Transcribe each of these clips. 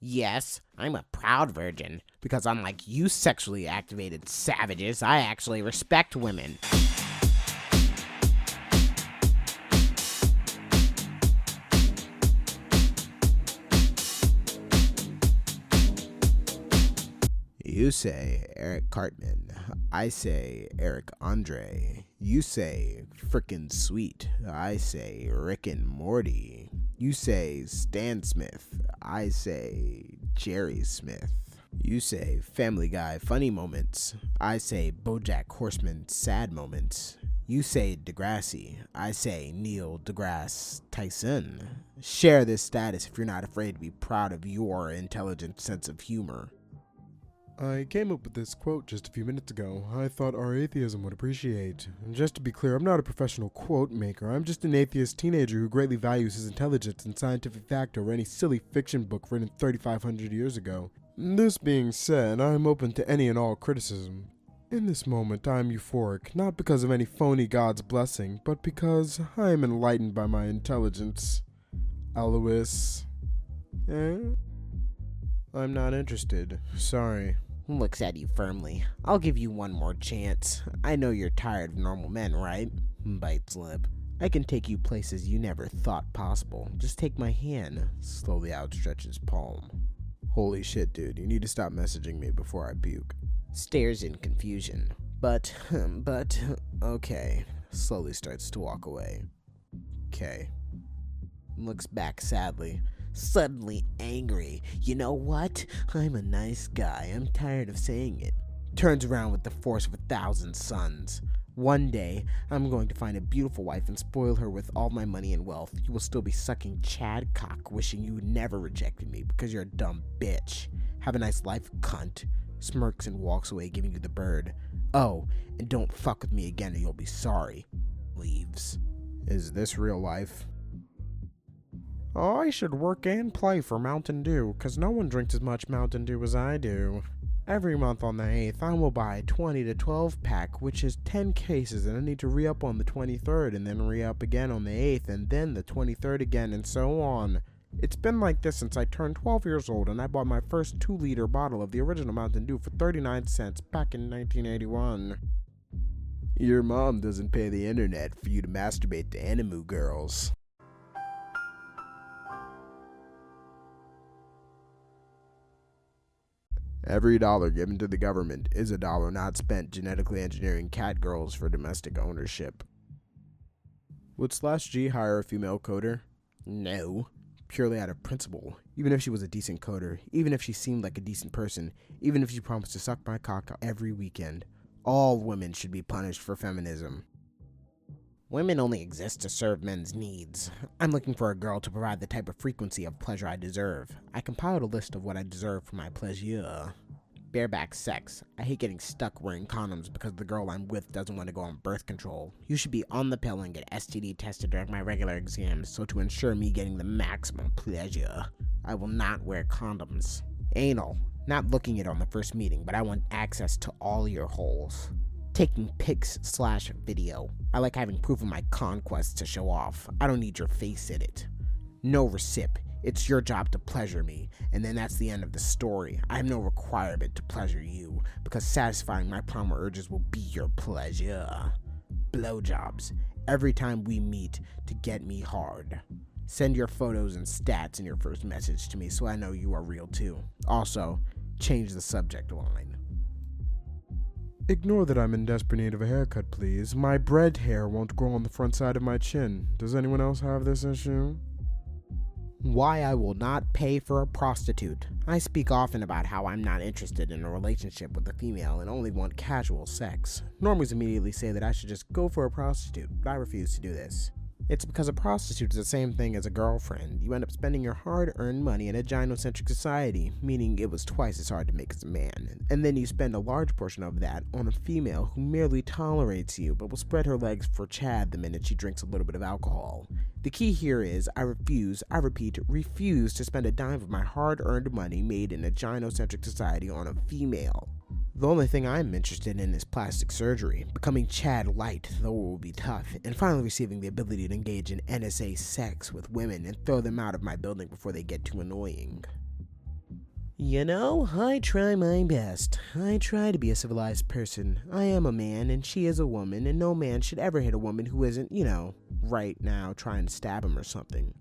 Yes, I'm a proud virgin, because unlike you sexually activated savages, I actually respect women. You say Eric Cartman. I say Eric Andre. You say frickin' sweet. I say Rick and Morty. You say Stan Smith. I say Jerry Smith. You say Family Guy funny moments. I say BoJack Horseman sad moments. You say Degrassi. I say Neil deGrasse Tyson. Share this status if you're not afraid to be proud of your intelligent sense of humor. I came up with this quote just a few minutes ago. I thought our atheism would appreciate. And just to be clear, I'm not a professional quote maker. I'm just an atheist teenager who greatly values his intelligence and scientific fact over any silly fiction book written 3,500 years ago. This being said, I'm open to any and all criticism. In this moment, I am euphoric, not because of any phony god's blessing, but because I am enlightened by my intelligence. Alois. I'm not interested. Sorry. Looks at you firmly. I'll give you one more chance. I know you're tired of normal men, right? Bites lip. I can take you places you never thought possible. Just take my hand. Slowly outstretches palm. Holy shit, dude. You need to stop messaging me before I puke. Stares in confusion. But, okay. Slowly starts to walk away. Okay. Looks back sadly. Suddenly angry. You know what? I'm a nice guy. I'm tired of saying it. Turns around with the force of 1,000 suns. One day, I'm going to find a beautiful wife and spoil her with all my money and wealth. You will still be sucking Chad cock, wishing you never rejected me because you're a dumb bitch. Have a nice life, cunt. Smirks and walks away, giving you the bird. Oh, and don't fuck with me again or you'll be sorry. Leaves. Is this real life? I should work and play for Mountain Dew, 'cause no one drinks as much Mountain Dew as I do. Every month on the 8th, I will buy a 20 to 12 pack, which is 10 cases, and I need to re-up on the 23rd, and then re-up again on the 8th, and then the 23rd again, and so on. It's been like this since I turned 12 years old, and I bought my first 2-liter bottle of the original Mountain Dew for 39 cents back in 1981. Your mom doesn't pay the internet for you to masturbate to anime girls. Every dollar given to the government is a dollar not spent genetically engineering cat girls for domestic ownership. Would /G hire a female coder? No. Purely out of principle. Even if she was a decent coder, even if she seemed like a decent person, even if she promised to suck my cock every weekend, all women should be punished for feminism. Women only exist to serve men's needs. I'm looking for a girl to provide the type of frequency of pleasure I deserve. I compiled a list of what I deserve for my pleasure. Bareback sex. I hate getting stuck wearing condoms because the girl I'm with doesn't want to go on birth control. You should be on the pill and get STD tested during my regular exams, so to ensure me getting the maximum pleasure, I will not wear condoms. Anal. Not looking it on the first meeting, but I want access to all your holes. Taking pics/video. I like having proof of my conquests to show off. I don't need your face in it. No recip. It's your job to pleasure me, and then that's the end of the story. I have no requirement to pleasure you, because satisfying my primal urges will be your pleasure. Blowjobs. Every time we meet to get me hard. Send your photos and stats in your first message to me so I know you are real too. Also, change the subject line. Ignore that I'm in desperate need of a haircut, please. My bread hair won't grow on the front side of my chin. Does anyone else have this issue? Why I will not pay for a prostitute. I speak often about how I'm not interested in a relationship with a female and only want casual sex. Normies immediately say that I should just go for a prostitute, but I refuse to do this. It's because a prostitute is the same thing as a girlfriend. You end up spending your hard-earned money in a gynocentric society, meaning it was twice as hard to make as a man. And then you spend a large portion of that on a female who merely tolerates you, but will spread her legs for Chad the minute she drinks a little bit of alcohol. The key here is I repeat, refuse to spend a dime of my hard-earned money made in a gynocentric society on a female. The only thing I'm interested in is plastic surgery, becoming Chad light, though it will be tough, and finally receiving the ability to engage in NSA sex with women and throw them out of my building before they get too annoying. You know, I try my best. I try to be a civilized person. I am a man, and she is a woman, and no man should ever hit a woman who isn't, right now trying to stab him or something.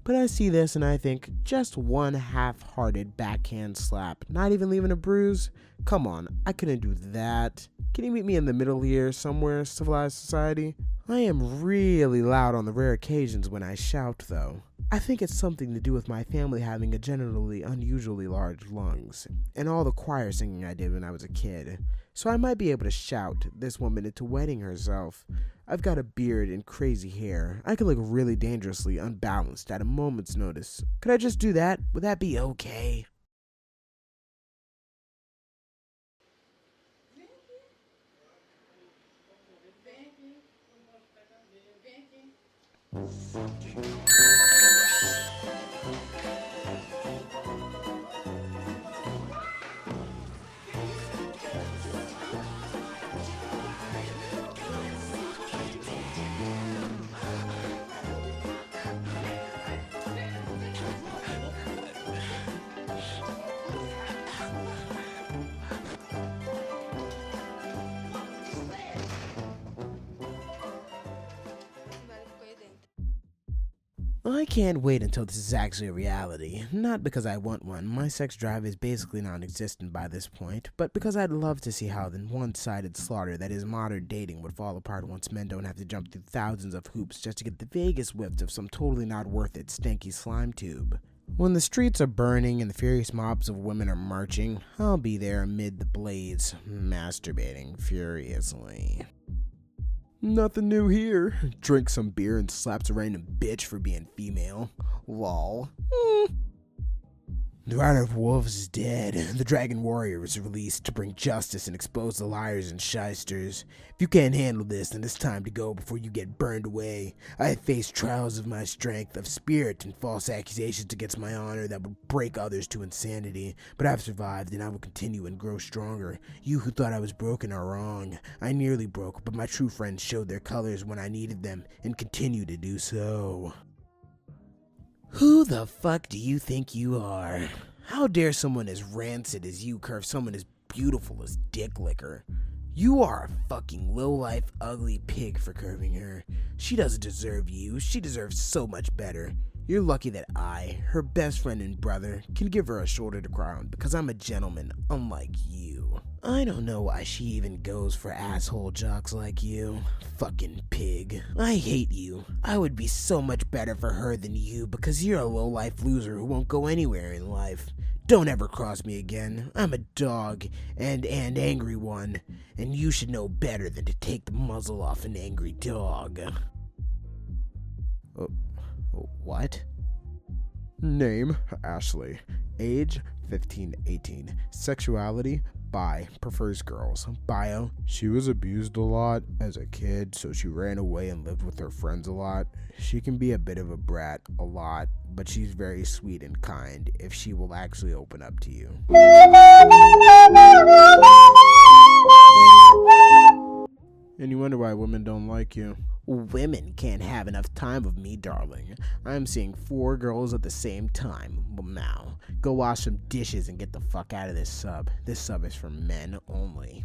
But I see this and I think, just one half-hearted backhand slap, not even leaving a bruise? Come on, I couldn't do that. Can you meet me in the middle here, somewhere, civilized society? I am really loud on the rare occasions when I shout, though. I think it's something to do with my family having a generally unusually large lungs, and all the choir singing I did when I was a kid. So I might be able to shout this woman into wetting herself. I've got a beard and crazy hair. I could look really dangerously unbalanced at a moment's notice. Could I just do that? Would that be okay? I can't wait until this is actually a reality. Not because I want one, my sex drive is basically non-existent by this point, but because I'd love to see how the one-sided slaughter that is modern dating would fall apart once men don't have to jump through thousands of hoops just to get the vaguest whiff of some totally not worth it stanky slime tube. When the streets are burning and the furious mobs of women are marching, I'll be there amid the blaze, masturbating furiously. Nothing new here. Drink some beer and slaps a random bitch for being female. Lol. The Rider of Wolves is dead. The Dragon Warrior is released to bring justice and expose the liars and shysters. If you can't handle this, then it's time to go before you get burned away. I have faced trials of my strength, of spirit, and false accusations against my honor that would break others to insanity. But I've survived, and I will continue and grow stronger. You who thought I was broken are wrong. I nearly broke, but my true friends showed their colors when I needed them, and continue to do so. Who the fuck do you think you are? How dare someone as rancid as you curve someone as beautiful as Dick Licker? You are a fucking low-life, ugly pig for curving her. She doesn't deserve you. She deserves so much better. You're lucky that I, her best friend and brother, can give her a shoulder to cry on because I'm a gentleman, unlike you. I don't know why she even goes for asshole jocks like you. Fucking pig. I hate you. I would be so much better for her than you because you're a low-life loser who won't go anywhere in life. Don't ever cross me again. I'm a dog, and an angry one, and you should know better than to take the muzzle off an angry dog. What? Name, Ashley. Age, 15-18. Sexuality, bi, prefers girls. Bio, she was abused a lot as a kid, so she ran away and lived with her friends a lot. She can be a bit of a brat, a lot, but she's very sweet and kind if she will actually open up to you. And you wonder why women don't like you. Women can't have enough time with me, darling. I'm seeing 4 girls at the same time. Well, now, go wash some dishes and get the fuck out of this sub. This sub is for men only.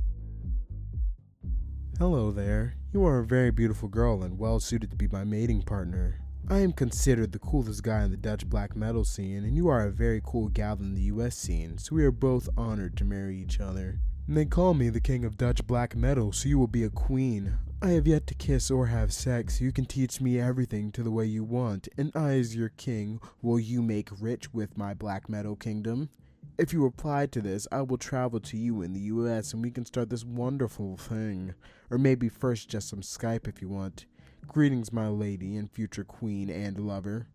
Hello there. You are a very beautiful girl and well suited to be my mating partner. I am considered the coolest guy in the Dutch black metal scene, and you are a very cool gal in the US scene, so we are both honored to marry each other. And they call me the king of Dutch black metal, so you will be a queen. I have yet to kiss or have sex, so you can teach me everything to the way you want, and I, as your king, will you make rich with my black metal kingdom? If you reply to this, I will travel to you in the US and we can start this wonderful thing. Or maybe first just some Skype if you want. Greetings, my lady and future queen and lover.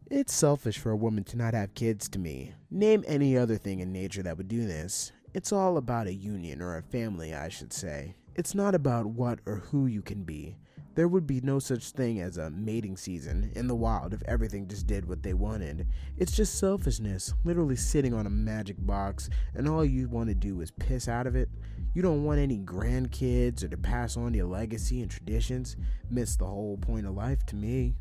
It's selfish for a woman to not have kids to me. Name any other thing in nature that would do this. It's all about a union, or a family, I should say. It's not about what or who you can be. There would be no such thing as a mating season in the wild if everything just did what they wanted. It's just selfishness, literally sitting on a magic box, and all you want to do is piss out of it. You don't want any grandkids or to pass on your legacy and traditions. Miss the whole point of life to me.